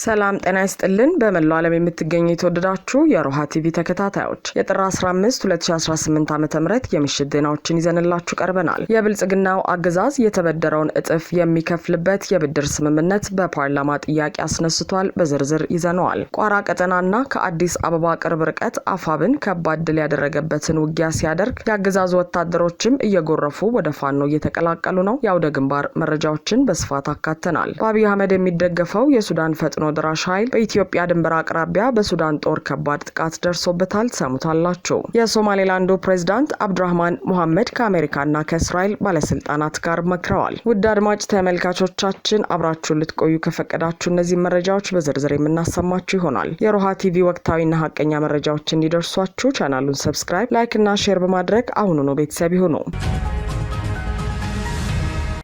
ሰላም ጤና ይስጥልን በመላው ዓለም የምትገኙ የተወደዳችሁ የሮሃ ቲቪ ተከታታዮች የጥር 15 2018 ዓ.ም የምሽት ዜናዎችን ይዘንላችሁ ቀርበናል። የብልጽግናው አገዛዝ የተበደረውን እጥፍ የሚከፍልበት የብድር ስምምነት በፓርላማ ጥያቄ አስነስቷል። በዝርዝር ይዘነዋል። ቋራ ቀጠናና ከአዲስ አበባ ቅርብ ርቀት አፋብን ከባድ ድል ያደረገበትን ውጊያ ሲያደርግ የአገዛዙ ወታደሮችም እየጎረፉ ወደ ፋኖ እየተቀላቀሉ ነው። የአውደ ግንባር መረጃዎችን በስፋት አካተናል። በአብይ አህመድ የሚደገፈው የሱዳን ፈጥኖ ድራሽ ኃይል በኢትዮጵያ ድንበር አቅራቢያ በሱዳን ጦር ከባድ ጥቃት ደርሶበታል። ሰሙታላችሁ። የሶማሌላንዱ ፕሬዝዳንት አብዱራህማን ሙሐመድ ከአሜሪካና ከእስራኤል ባለስልጣናት ጋር መክረዋል። ውድ አድማጭ ተመልካቾቻችን አብራችሁን ልትቆዩ ከፈቀዳችሁ እነዚህ መረጃዎች በዝርዝር የምናሰማችሁ ይሆናል። የሮሃ ቲቪ ወቅታዊና ሀቀኛ መረጃዎች እንዲደርሷችሁ ቻናሉን ሰብስክራይብ፣ ላይክ እና ሼር በማድረግ አሁኑኑ ቤተሰብ ይሁኑ።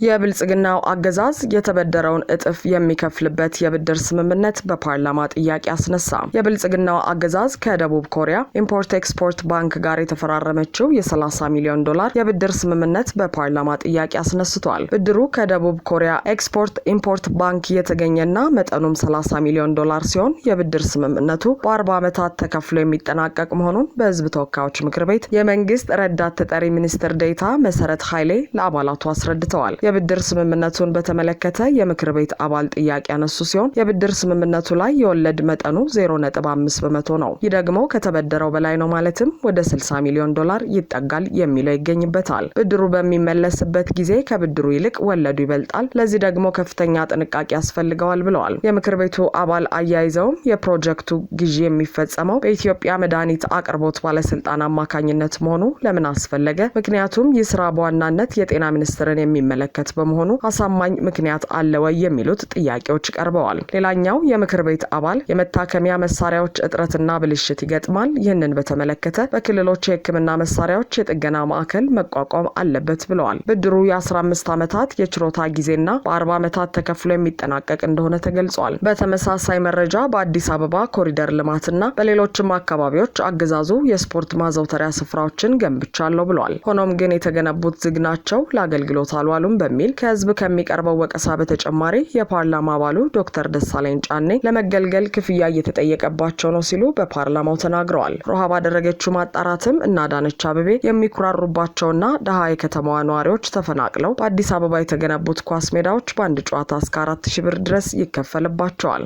የብልጽግናው አገዛዝ የተበደረውን እጥፍ የሚከፍልበት የብድር ስምምነት በፓርላማ ጥያቄ አስነሳ። የብልጽግናው አገዛዝ ከደቡብ ኮሪያ ኢምፖርት ኤክስፖርት ባንክ ጋር የተፈራረመችው የ$30 ሚሊዮን የብድር ስምምነት በፓርላማ ጥያቄ አስነስቷል። ብድሩ ከደቡብ ኮሪያ ኤክስፖርት ኢምፖርት ባንክ የተገኘና መጠኑም $30 ሚሊዮን ሲሆን የብድር ስምምነቱ በ40 ዓመታት ተከፍሎ የሚጠናቀቅ መሆኑን በሕዝብ ተወካዮች ምክር ቤት የመንግስት ረዳት ተጠሪ ሚኒስትር ዴኤታ መሰረት ኃይሌ ለአባላቱ አስረድተዋል። የብድር ስምምነቱን በተመለከተ የምክር ቤት አባል ጥያቄ ያነሱ ሲሆን የብድር ስምምነቱ ላይ የወለድ መጠኑ 0.5% ነው። ይህ ደግሞ ከተበደረው በላይ ነው፣ ማለትም ወደ $60 ሚሊዮን ይጠጋል የሚለው ይገኝበታል። ብድሩ በሚመለስበት ጊዜ ከብድሩ ይልቅ ወለዱ ይበልጣል። ለዚህ ደግሞ ከፍተኛ ጥንቃቄ ያስፈልገዋል ብለዋል። የምክር ቤቱ አባል አያይዘውም የፕሮጀክቱ ግዢ የሚፈጸመው በኢትዮጵያ መድኃኒት አቅርቦት ባለስልጣን አማካኝነት መሆኑ ለምን አስፈለገ? ምክንያቱም ይህ ስራ በዋናነት የጤና ሚኒስቴርን የሚመለከት በመሆኑ አሳማኝ ምክንያት አለ ወይ የሚሉት ጥያቄዎች ቀርበዋል። ሌላኛው የምክር ቤት አባል የመታከሚያ መሳሪያዎች እጥረትና ብልሽት ይገጥማል። ይህንን በተመለከተ በክልሎች የሕክምና መሳሪያዎች የጥገና ማዕከል መቋቋም አለበት ብለዋል። ብድሩ የ15 ዓመታት የችሮታ ጊዜና በ40 ዓመታት ተከፍሎ የሚጠናቀቅ እንደሆነ ተገልጿል። በተመሳሳይ መረጃ በአዲስ አበባ ኮሪደር ልማትና በሌሎችም አካባቢዎች አገዛዙ የስፖርት ማዘውተሪያ ስፍራዎችን ገንብቻለሁ ብለዋል። ሆኖም ግን የተገነቡት ዝግ ናቸው፣ ለአገልግሎት አልዋሉም በሚል ከህዝብ ከሚቀርበው ወቀሳ በተጨማሪ የፓርላማ አባሉ ዶክተር ደሳለኝ ጫኔ ለመገልገል ክፍያ እየተጠየቀባቸው ነው ሲሉ በፓርላማው ተናግረዋል። ሮሃ ባደረገችው ማጣራትም እና አዳነች አቤቤ የሚኩራሩባቸውና ደሃ የከተማዋ ነዋሪዎች ተፈናቅለው በአዲስ አበባ የተገነቡት ኳስ ሜዳዎች በአንድ ጨዋታ እስከ 4,000 ብር ድረስ ይከፈልባቸዋል።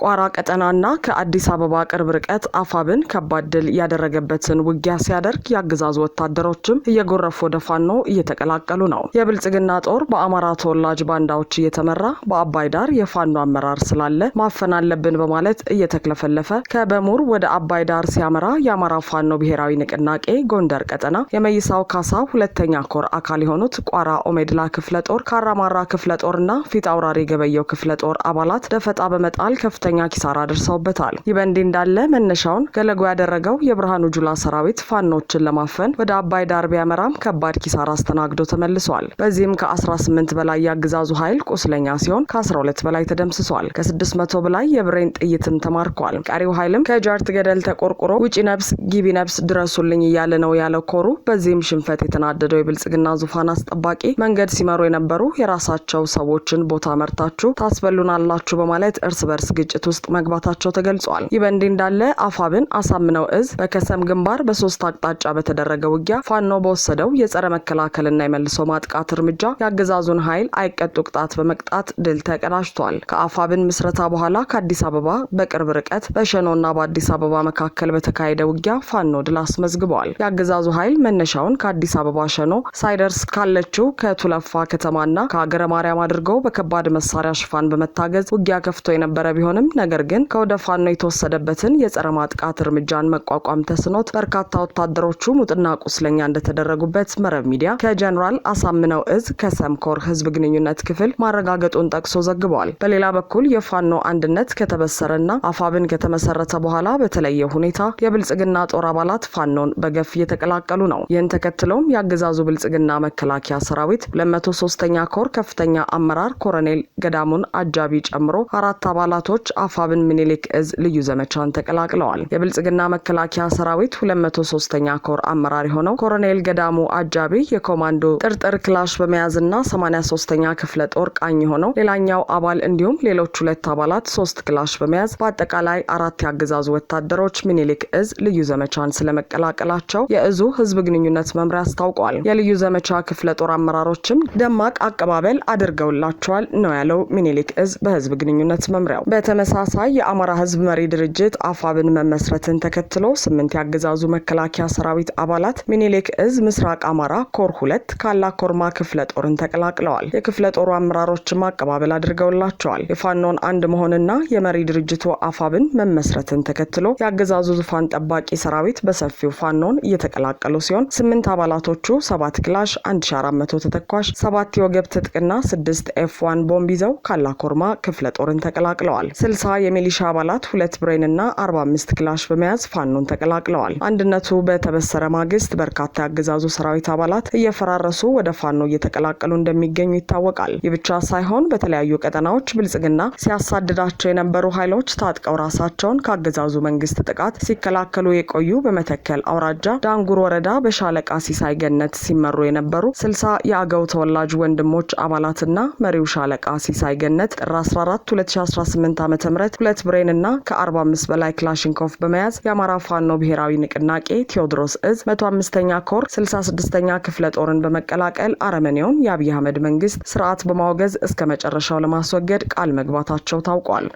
ቋራ ቀጠናና ከአዲስ አበባ ቅርብ ርቀት አፋብን ከባድ ድል ያደረገበትን ውጊያ ሲያደርግ የአገዛዙ ወታደሮችም እየጎረፉ ወደ ፋኖ እየተቀላቀሉ ነው። የብልጽግና ጦር በአማራ ተወላጅ ባንዳዎች እየተመራ በአባይ ዳር የፋኖ አመራር ስላለ ማፈን አለብን በማለት እየተክለፈለፈ ከበሙር ወደ አባይ ዳር ሲያመራ የአማራ ፋኖ ብሔራዊ ንቅናቄ ጎንደር ቀጠና የመይሳው ካሳ ሁለተኛ ኮር አካል የሆኑት ቋራ ኦሜድላ ክፍለ ጦር፣ ካራማራ ክፍለ ጦርና ፊት አውራሪ ገበየው ክፍለ ጦር አባላት ደፈጣ በመጣል ከፍተኛ ኪሳራ ደርሰውበታል። ይህ በእንዲህ እንዳለ መነሻውን ገለጎ ያደረገው የብርሃኑ ጁላ ሰራዊት ፋኖችን ለማፈን ወደ አባይ ዳር ቢያመራም ከባድ ኪሳራ አስተናግዶ ተመልሷል። በዚህም ከ18 በላይ የአገዛዙ ኃይል ቁስለኛ ሲሆን ከ12 በላይ ተደምስሷል። ከ600 በላይ የብሬን ጥይትም ተማርኳል። ቀሪው ኃይልም ከጃርት ገደል ተቆርቁሮ ውጪ ነብስ ግቢ ነብስ ድረሱልኝ እያለ ነው ያለው ኮሩ። በዚህም ሽንፈት የተናደደው የብልጽግና ዙፋን አስጠባቂ መንገድ ሲመሩ የነበሩ የራሳቸው ሰዎችን ቦታ መርታችሁ ታስበሉናላችሁ በማለት እርስ በርስ ግጭት ውስጥ መግባታቸው ተገልጿል። ይህ በእንዲህ እንዳለ አፋብን አሳምነው እዝ በከሰም ግንባር በ3 አቅጣጫ በተደረገ ውጊያ ፋኖ በወሰደው የጸረ መከላከልና የመልሶ ማጥቃት እርምጃ የአገዛዙን ኃይል አይቀጡ ቅጣት በመቅጣት ድል ተቀዳጅቷል። ከአፋብን ምስረታ በኋላ ከአዲስ አበባ በቅርብ ርቀት በሸኖና በአዲስ አበባ መካከል በተካሄደ ውጊያ ፋኖ ድል አስመዝግበዋል። የአገዛዙ ኃይል መነሻውን ከአዲስ አበባ ሸኖ ሳይደርስ ካለችው ከቱለፋ ከተማና ከሀገረ ማርያም አድርገው በከባድ መሳሪያ ሽፋን በመታገዝ ውጊያ ከፍቶ የነበረ ቢሆንም ነገር ግን ከወደ ፋኖ የተወሰደበትን የጸረ ማጥቃት እርምጃን መቋቋም ተስኖት በርካታ ወታደሮቹ ሙጥና ቁስለኛ እንደተደረጉበት መረብ ሚዲያ ከጀነራል አሳምነው እዝ ከሰምኮር ህዝብ ግንኙነት ክፍል ማረጋገጡን ጠቅሶ ዘግቧል። በሌላ በኩል የፋኖ አንድነት ከተበሰረና አፋብን ከተመሰረተ በኋላ በተለየ ሁኔታ የብልጽግና ጦር አባላት ፋኖን በገፍ እየተቀላቀሉ ነው። ይህን ተከትሎም የአገዛዙ ብልጽግና መከላከያ ሰራዊት 203ኛ ኮር ከፍተኛ አመራር ኮሎኔል ገዳሙን አጃቢ ጨምሮ 4 አባላቶች አፋብን ሚኒሊክ እዝ ልዩ ዘመቻን ተቀላቅለዋል። የብልጽግና መከላከያ ሰራዊት 203ኛ ኮር አመራር የሆነው ኮሎኔል ገዳሙ አጃቢ የኮማንዶ ጥርጥር ክላሽ በመያዝና 83ኛ ክፍለ ጦር ቃኝ የሆነው ሌላኛው አባል እንዲሁም ሌሎች 2 አባላት 3 ክላሽ በመያዝ በአጠቃላይ 4 ያገዛዙ ወታደሮች ሚኒሊክ እዝ ልዩ ዘመቻን ስለመቀላቀላቸው የእዙ ህዝብ ግንኙነት መምሪያ አስታውቋል። የልዩ ዘመቻ ክፍለ ጦር አመራሮችም ደማቅ አቀባበል አድርገውላቸዋል ነው ያለው ሚኒሊክ እዝ በህዝብ ግንኙነት መምሪያው። በተመሳሳይ የአማራ ህዝብ መሪ ድርጅት አፋብን መመስረትን ተከትሎ 8 ያገዛዙ መከላከያ ሰራዊት አባላት ሚኒሊክ እዝ ምስራቅ አማራ ኮር 2 ካላ ኮርማ ክፍለ ጦርን ተቀላቅለዋል። የክፍለ ጦሩ አመራሮችም አቀባበል አድርገውላቸዋል። የፋኖን አንድ መሆንና የመሪ ድርጅቱ አፋብን መመስረትን ተከትሎ ያገዛዙ ዙፋን ጠባቂ ሰራዊት በሰፊው ፋኖን እየተቀላቀሉ ሲሆን 8 አባላቶቹ 7 ክላሽ 1400 ተተኳሽ 7 የወገብ ትጥቅና 6 F1 ቦምብ ይዘው ካላ ኮርማ ክፍለ ጦርን ተቀላቅለዋል። 60 የሚሊሻ አባላት 2 ብሬንና 45 ክላሽ በመያዝ ፋኖን ተቀላቅለዋል። አንድነቱ በተበሰረ ማግስት በርካታ ያገዛዙ ሰራዊት አባላት እየፈራረሱ ወደ ፋኖ እየተቀላቀሉ እንደሚገኙ ይታወቃል። ይህ ብቻ ሳይሆን በተለያዩ ቀጠናዎች ብልጽግና ሲያሳድዳቸው የነበሩ ኃይሎች ታጥቀው ራሳቸውን ካገዛዙ መንግስት ጥቃት ሲከላከሉ የቆዩ በመተከል አውራጃ ዳንጉር ወረዳ በሻለቃ ሲሳይ ገነት ሲመሩ የነበሩ 60 የአገው ተወላጅ ወንድሞች አባላትና መሪው ሻለቃ ሲሳይ ገነት ጥር 14 2018 ዓ.ም 2 ብሬንና ከ45 በላይ ክላሽንኮቭ በመያዝ የአማራ ፋኖ ብሔራዊ ንቅናቄ ቴዎድሮስ እዝ 105ኛ ኮር 66ኛ ክፍለ ጦርን በመቀላቀል አረመኔውን የአብይ አህመድ መንግስት ስርዓት በማውገዝ እስከ መጨረሻው ለማስወገድ ቃል መግባታቸው ታውቋል።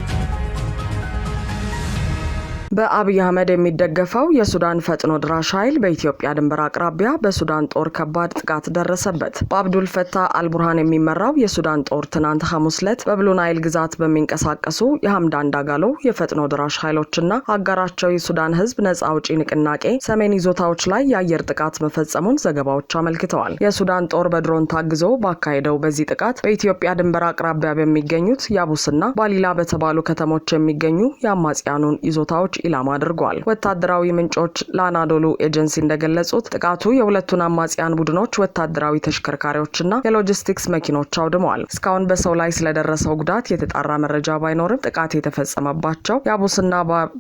በአብይ አህመድ የሚደገፈው የሱዳን ፈጥኖ ድራሽ ኃይል በኢትዮጵያ ድንበር አቅራቢያ በሱዳን ጦር ከባድ ጥቃት ደረሰበት። በአብዱል ፈታህ አልቡርሃን የሚመራው የሱዳን ጦር ትናንት ሐሙስ ዕለት በብሉ ናይል ግዛት በሚንቀሳቀሱ የሐምዳን ዳጋሎ የፈጥኖ ድራሽ ኃይሎችና አጋራቸው የሱዳን ህዝብ ነጻ አውጪ ንቅናቄ ሰሜን ይዞታዎች ላይ የአየር ጥቃት መፈጸሙን ዘገባዎች አመልክተዋል። የሱዳን ጦር በድሮን ታግዞ ባካሄደው በዚህ ጥቃት በኢትዮጵያ ድንበር አቅራቢያ በሚገኙት ያቡስና ባሊላ በተባሉ ከተሞች የሚገኙ የአማጽያኑን ይዞታዎች ኢላማ አድርጓል። ወታደራዊ ምንጮች ለአናዶሉ ኤጀንሲ እንደገለጹት ጥቃቱ የሁለቱን አማጽያን ቡድኖች ወታደራዊ ተሽከርካሪዎችና የሎጂስቲክስ መኪኖች አውድመዋል። እስካሁን በሰው ላይ ስለደረሰው ጉዳት የተጣራ መረጃ ባይኖርም ጥቃት የተፈጸመባቸው የአቡስና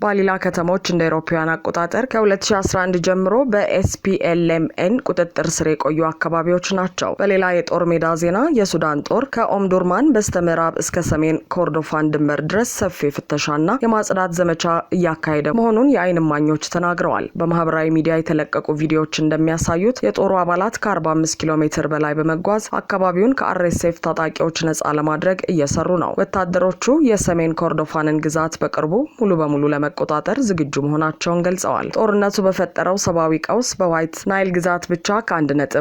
ባሊላ ከተሞች እንደ አውሮፓውያን አቆጣጠር ከ2011 ጀምሮ በኤስፒኤልኤምኤን ቁጥጥር ስር የቆዩ አካባቢዎች ናቸው። በሌላ የጦር ሜዳ ዜና የሱዳን ጦር ከኦምዱርማን በስተምዕራብ እስከ ሰሜን ኮርዶፋን ድንበር ድረስ ሰፊ ፍተሻና የማጽዳት ዘመቻ እያካሄደ መሆኑን የአይን እማኞች ተናግረዋል። በማህበራዊ ሚዲያ የተለቀቁ ቪዲዮዎች እንደሚያሳዩት የጦሩ አባላት ከ45 ኪሎ ሜትር በላይ በመጓዝ አካባቢውን ከአርኤስኤፍ ታጣቂዎች ነጻ ለማድረግ እየሰሩ ነው። ወታደሮቹ የሰሜን ኮርዶፋንን ግዛት በቅርቡ ሙሉ በሙሉ ለመቆጣጠር ዝግጁ መሆናቸውን ገልጸዋል። ጦርነቱ በፈጠረው ሰብአዊ ቀውስ በዋይት ናይል ግዛት ብቻ ከ1.1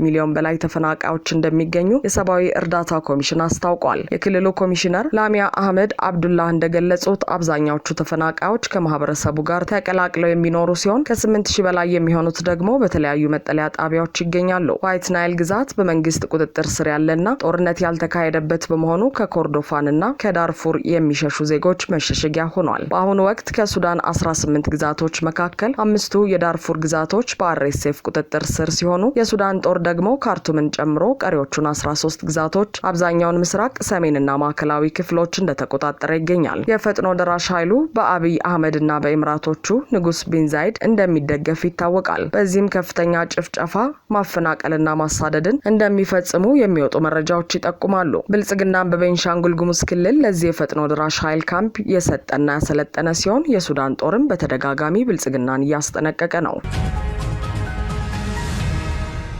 ሚሊዮን በላይ ተፈናቃዮች እንደሚገኙ የሰብአዊ እርዳታ ኮሚሽን አስታውቋል። የክልሉ ኮሚሽነር ላሚያ አህመድ አብዱላህ እንደገለጹት አብዛኛዎቹ ተፈናቃዮች ከማህበረሰቡ ጋር ተቀላቅለው የሚኖሩ ሲሆን ከ8000 በላይ የሚሆኑት ደግሞ በተለያዩ መጠለያ ጣቢያዎች ይገኛሉ። ዋይት ናይል ግዛት በመንግስት ቁጥጥር ስር ያለና ጦርነት ያልተካሄደበት በመሆኑ ከኮርዶፋንና ከዳርፉር የሚሸሹ ዜጎች መሸሸጊያ ሆኗል። በአሁኑ ወቅት ከሱዳን 18 ግዛቶች መካከል 5ቱ የዳርፉር ግዛቶች በአርኤስኤፍ ቁጥጥር ስር ሲሆኑ የሱዳን ጦር ደግሞ ካርቱምን ጨምሮ ቀሪዎቹን 13 ግዛቶች አብዛኛውን ምስራቅ፣ ሰሜንና ማዕከላዊ ክፍሎች እንደተቆጣጠረ ይገኛል። የፈጥኖ ደራሽ ኃይሉ በአብይ አህመድና በኢምራቶቹ ንጉስ ቢን ዛይድ እንደሚደገፍ ይታወቃል። በዚህም ከፍተኛ ጭፍጨፋ፣ ማፈናቀልና ማሳደድን እንደሚፈጽሙ የሚወጡ መረጃዎች ይጠቁማሉ። ብልጽግናን በቤንሻንጉል ጉሙዝ ክልል ለዚህ የፈጥኖ ድራሽ ኃይል ካምፕ የሰጠና ያሰለጠነ ሲሆን የሱዳን ጦርም በተደጋጋሚ ብልጽግናን እያስጠነቀቀ ነው።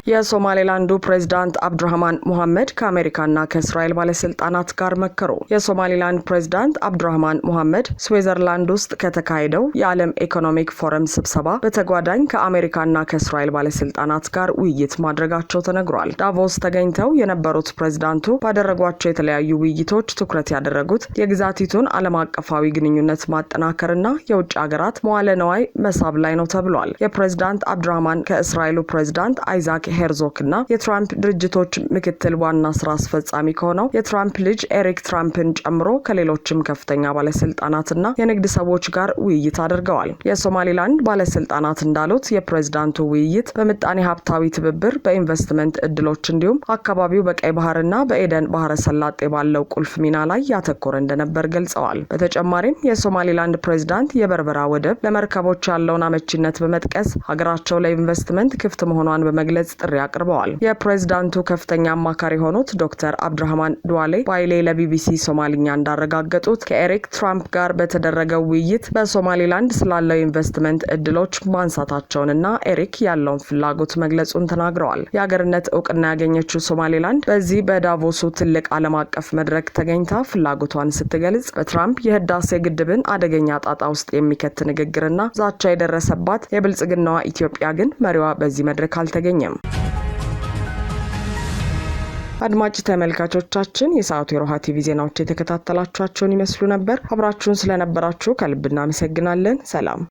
የሶማሌላንዱ ፕሬዝዳንት አብዱራህማን ሙሐመድ ከአሜሪካና ከእስራኤል ባለስልጣናት ጋር መከሩ። የሶማሌላንድ ፕሬዝዳንት አብዱራህማን ሙሐመድ ስዊዘርላንድ ውስጥ ከተካሄደው የዓለም ኢኮኖሚክ ፎረም ስብሰባ በተጓዳኝ ከአሜሪካና ከእስራኤል ባለስልጣናት ጋር ውይይት ማድረጋቸው ተነግሯል። ዳቮስ ተገኝተው የነበሩት ፕሬዝዳንቱ ባደረጓቸው የተለያዩ ውይይቶች ትኩረት ያደረጉት የግዛቲቱን ዓለም አቀፋዊ ግንኙነት ማጠናከርና የውጭ ሀገራት መዋለ ነዋይ መሳብ ላይ ነው ተብሏል። የፕሬዝዳንት አብዱራህማን ከእስራኤሉ ፕሬዝዳንት አይዛክ ሄርዞግና የትራምፕ ድርጅቶች ምክትል ዋና ስራ አስፈጻሚ ከሆነው የትራምፕ ልጅ ኤሪክ ትራምፕን ጨምሮ ከሌሎችም ከፍተኛ ባለስልጣናትና የንግድ ሰዎች ጋር ውይይት አድርገዋል። የሶማሊላንድ ባለስልጣናት እንዳሉት የፕሬዝዳንቱ ውይይት በምጣኔ ሀብታዊ ትብብር፣ በኢንቨስትመንት እድሎች እንዲሁም አካባቢው በቀይ ባህርና በኤደን ባህረ ሰላጤ ባለው ቁልፍ ሚና ላይ ያተኮረ እንደነበር ገልጸዋል። በተጨማሪም የሶማሊላንድ ፕሬዝዳንት የበርበራ ወደብ ለመርከቦች ያለውን አመቺነት በመጥቀስ ሀገራቸው ለኢንቨስትመንት ክፍት መሆኗን በመግለጽ ጥሪ አቅርበዋል። የፕሬዝዳንቱ ከፍተኛ አማካሪ የሆኑት ዶክተር አብድራህማን ዱዋሌ ባይሌ ለቢቢሲ ሶማሊኛ እንዳረጋገጡት ከኤሪክ ትራምፕ ጋር በተደረገው ውይይት በሶማሊላንድ ስላለው ኢንቨስትመንት እድሎች ማንሳታቸውንና ኤሪክ ያለውን ፍላጎት መግለጹን ተናግረዋል። የሀገርነት እውቅና ያገኘችው ሶማሊላንድ በዚህ በዳቮሱ ትልቅ ዓለም አቀፍ መድረክ ተገኝታ ፍላጎቷን ስትገልጽ በትራምፕ የህዳሴ ግድብን አደገኛ ጣጣ ውስጥ የሚከት ንግግርና ዛቻ የደረሰባት የብልጽግናዋ ኢትዮጵያ ግን መሪዋ በዚህ መድረክ አልተገኘም። አድማጭ ተመልካቾቻችን የሰዓቱ የሮሃ ቲቪ ዜናዎች የተከታተላችኋቸውን ይመስሉ ነበር። አብራችሁን ስለነበራችሁ ከልብ እናመሰግናለን። ሰላም።